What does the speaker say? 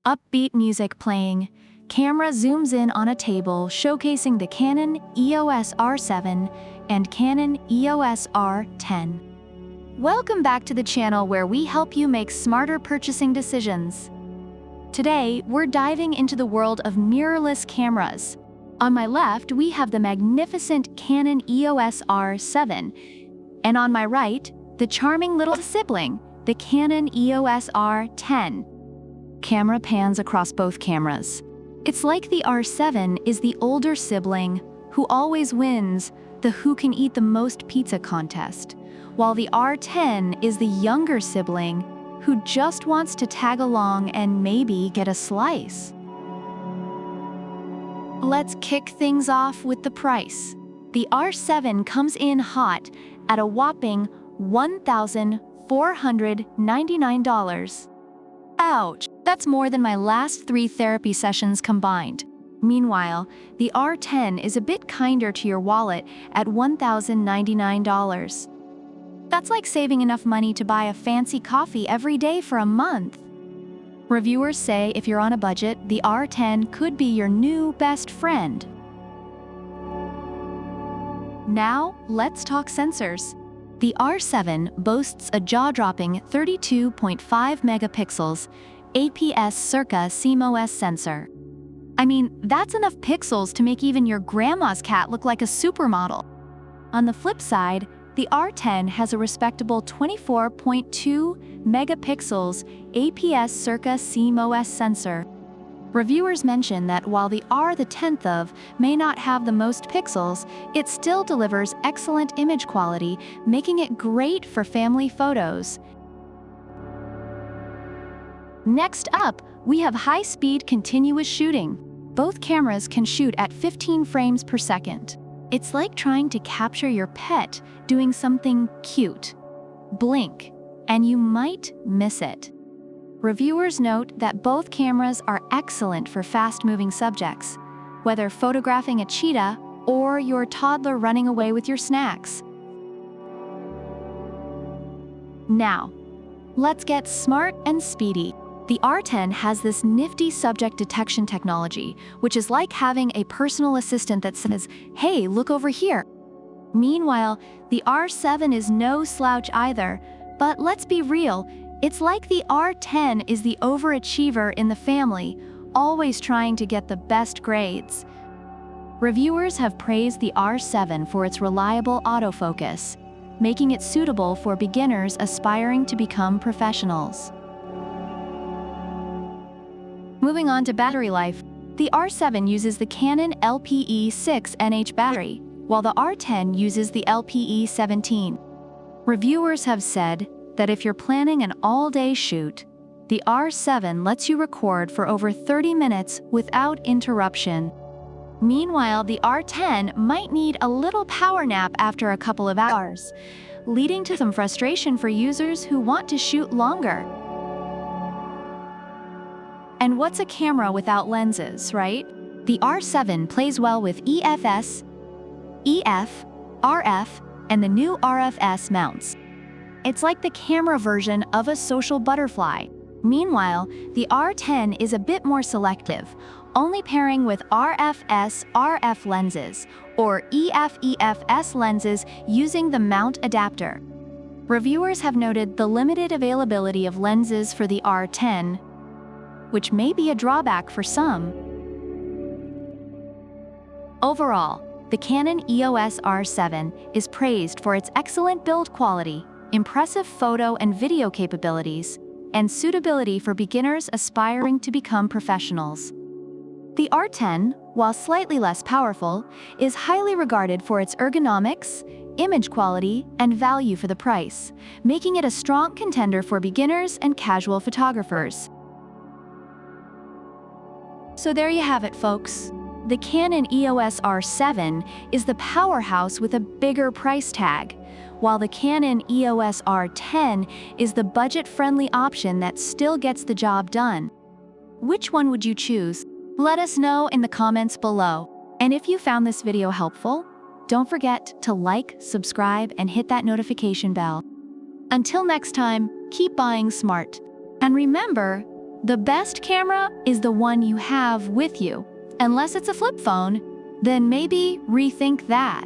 Upbeat music playing. Camera zooms in on a table showcasing the Canon EOS R7 and Canon EOS R10. Welcome back to the channel where we help you make smarter purchasing decisions. Today, we're diving into the world of mirrorless cameras. On my left, we have the magnificent Canon EOS R7, and on my right, the charming little sibling, the Canon EOS R10. Camera pans across both cameras. It's like the R7 is the older sibling who always wins the who can eat the most pizza contest, while the R10 is the younger sibling who just wants to tag along and maybe get a slice. Let's kick things off with the price. The R7 comes in hot at a whopping $1,499. Ouch, that's more than my last 3 therapy sessions combined. Meanwhile, the R10 is a bit kinder to your wallet at $1,099. That's like saving enough money to buy a fancy coffee every day for a month. Reviewers say if you're on a budget, the R10 could be your new best friend. Now, let's talk sensors. The R7 boasts a jaw-dropping 32.5 megapixels APS circa CMOS sensor. I mean, that's enough pixels to make even your grandma's cat look like a supermodel. On the flip side, the R10 has a respectable 24.2 megapixels APS circa CMOS sensor. Reviewers mention that while the R10 may not have the most pixels, it still delivers excellent image quality, making it great for family photos. Next up, we have high-speed continuous shooting. Both cameras can shoot at 15 frames per second. It's like trying to capture your pet doing something cute. Blink, and you might miss it. Reviewers note that both cameras are excellent for fast-moving subjects, whether photographing a cheetah or your toddler running away with your snacks. Now, let's get smart and speedy. The R10 has this nifty subject detection technology, which is like having a personal assistant that says, "Hey, look over here." Meanwhile, the R7 is no slouch either, but let's be real, it's like the R10 is the overachiever in the family, always trying to get the best grades. Reviewers have praised the R7 for its reliable autofocus, making it suitable for beginners aspiring to become professionals. Moving on to battery life, the R7 uses the Canon LPE6NH battery, while the R10 uses the LPE17. Reviewers have said that if you're planning an all-day shoot, the R7 lets you record for over 30 minutes without interruption. Meanwhile, the R10 might need a little power nap after a couple of hours, leading to some frustration for users who want to shoot longer. And what's a camera without lenses, right? The R7 plays well with EFS, EF, RF, and the new RFS mounts. It's like the camera version of a social butterfly. Meanwhile, the R10 is a bit more selective, only pairing with RFS-RF lenses or EF-EFS lenses using the mount adapter. Reviewers have noted the limited availability of lenses for the R10, which may be a drawback for some. Overall, the Canon EOS R7 is praised for its excellent build quality, impressive photo and video capabilities, and suitability for beginners aspiring to become professionals. The R10, while slightly less powerful, is highly regarded for its ergonomics, image quality, and value for the price, making it a strong contender for beginners and casual photographers. So there you have it, folks. The Canon EOS R7 is the powerhouse with a bigger price tag, while the Canon EOS R10 is the budget-friendly option that still gets the job done. Which one would you choose? Let us know in the comments below. And if you found this video helpful, don't forget to like, subscribe, and hit that notification bell. Until next time, keep buying smart. And remember, The best camera is the one you have with you. Unless it's a flip phone, then maybe rethink that.